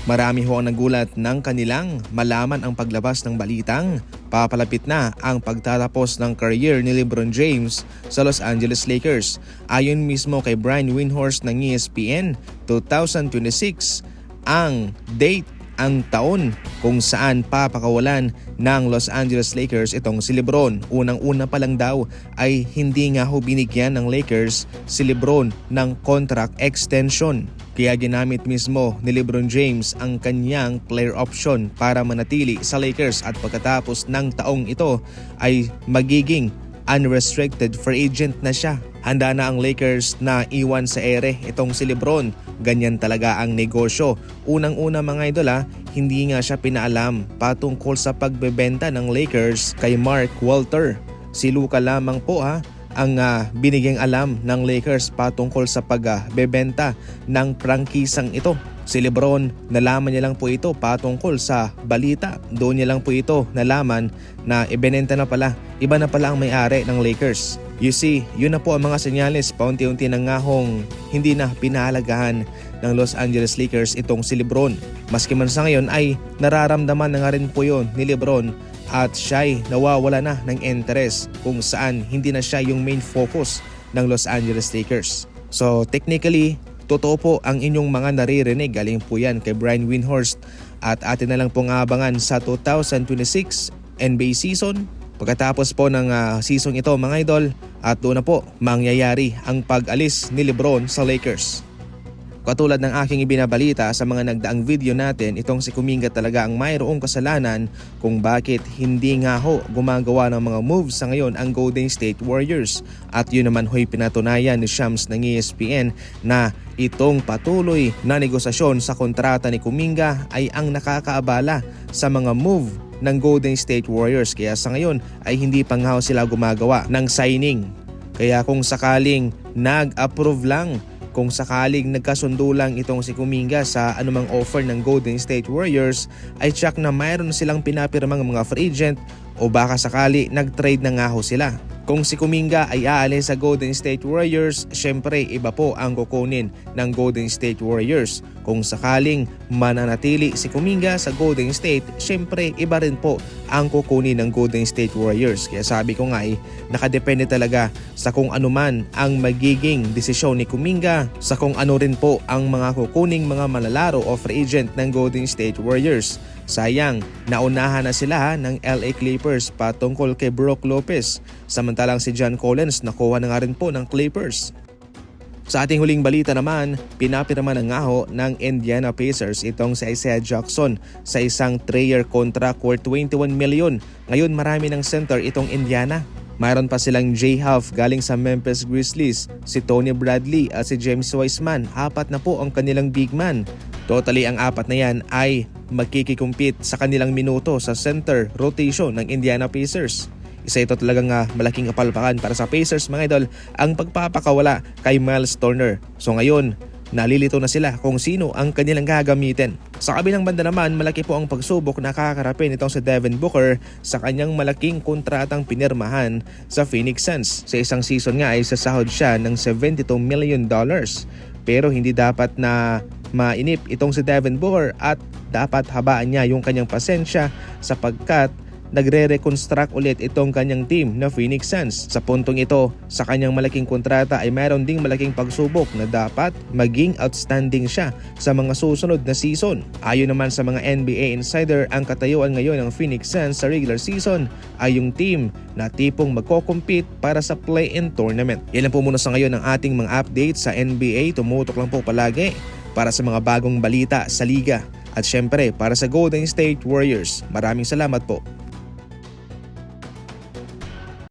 Marami ho ang nagulat ng kanilang malaman ang paglabas ng balitang papalapit na ang pagtatapos ng career ni LeBron James sa Los Angeles Lakers. Ayon mismo kay Brian Windhorst ng ESPN, 2026 ang date, ang taon kung saan papakawalan ng Los Angeles Lakers itong si LeBron. Unang-una pa lang daw ay hindi nga ho binigyan ng Lakers si LeBron ng contract extension. Kaya ginamit mismo ni LeBron James ang kanyang player option para manatili sa Lakers at pagkatapos ng taong ito ay magiging unrestricted free agent na siya. Handa na ang Lakers na iwan sa ere itong si LeBron. Ganyan talaga ang negosyo. Unang-una mga idol hindi nga siya pinaalam patungkol sa pagbebenta ng Lakers kay Mark Walter. Si Luka lamang po ang binigyang alam ng Lakers patungkol sa pagbebenta ng prangkisang ito. Si LeBron, nalaman niya lang po ito patungkol sa balita. Doon niya lang po ito nalaman na ibinenta na pala. Iba na pala ang may-ari ng Lakers. You see, yun na po ang mga senyales paunti-unti na ngahong hindi na pinahalagahan ng Los Angeles Lakers itong si LeBron. Maski man sa ngayon ay nararamdaman na nga rin po yun ni LeBron at siya'y nawawala na ng interest kung saan hindi na siya yung main focus ng Los Angeles Lakers. So technically, totoo po ang inyong mga naririnig. Galing po yan kay Brian Windhorst at atin na lang pong abangan sa 2026 NBA season. Pagkatapos po ng season ito mga idol at doon na po mangyayari ang pag-alis ni LeBron sa Lakers. Katulad ng aking ibinabalita sa mga nagdaang video natin, itong si Kuminga talaga ang mayroong kasalanan kung bakit hindi nga ho gumagawa ng mga moves sa ngayon ang Golden State Warriors. At yun naman ho'y pinatunayan ni Shams ng ESPN na itong patuloy na negosasyon sa kontrata ni Kuminga ay ang nakakaabala sa mga move ng Golden State Warriors. Kaya sa ngayon ay hindi pa nga sila gumagawa ng signing. Kaya kung sakaling nag-approve lang, kung sakaling nagkasundo lang itong si Kuminga sa anumang offer ng Golden State Warriors, ay check na mayroon silang pinapirmang mga free agent o baka sakali nag-trade na nga ho sila. Kung si Kuminga ay aalis sa Golden State Warriors, syempre iba po ang kukunin ng Golden State Warriors. Kung sakaling mananatili si Kuminga sa Golden State, syempre iba rin po ang kukunin ng Golden State Warriors. Kaya sabi ko nga nakadepende talaga sa kung ano man ang magiging desisyon ni Kuminga, sa kung ano rin po ang mga kukuning mga manlalaro o free agent ng Golden State Warriors. Sayang, naunahan na sila ng LA Clippers patungkol kay Brook Lopez. Samantalang si John Collins nakuha na nga rin po ng Clippers. Sa ating huling balita naman, pinapirma na nga ho ng Indiana Pacers itong si Isaiah Jackson sa isang 3-year contract worth $21 million. Ngayon marami ng center itong Indiana. Mayroon pa silang Jay Huff galing sa Memphis Grizzlies, si Tony Bradley at si James Wiseman. 4 na po ang kanilang big man. Totally ang 4 na yan ay magkikikompete sa kanilang minuto sa center rotation ng Indiana Pacers. Isa ito talagang malaking kapalpakan para sa Pacers mga idol, ang pagpapakawala kay Miles Turner. So ngayon, nalilito na sila kung sino ang kanilang gagamitin. Sa kabilang banda naman, malaki po ang pagsubok na kakaharapin itong si Devin Booker sa kanyang malaking kontratang pinirmahan sa Phoenix Suns. Sa isang season nga ay sasahod siya ng $72 million. Pero hindi dapat na mainip itong si Devin Booker at dapat habaan niya yung kanyang pasensya sapagkat nagre-reconstruct ulit itong kanyang team na Phoenix Suns. Sa puntong ito, sa kanyang malaking kontrata ay mayroon ding malaking pagsubok na dapat maging outstanding siya sa mga susunod na season. Ayon naman sa mga NBA insider, ang katayuan ngayon ng Phoenix Suns sa regular season ay yung team na tipong magko-compete para sa play-in tournament. Yan lang po muna sa ngayon ang ating mga update sa NBA. Tumutok lang po palagi para sa mga bagong balita sa liga. At syempre para sa Golden State Warriors. Maraming salamat po.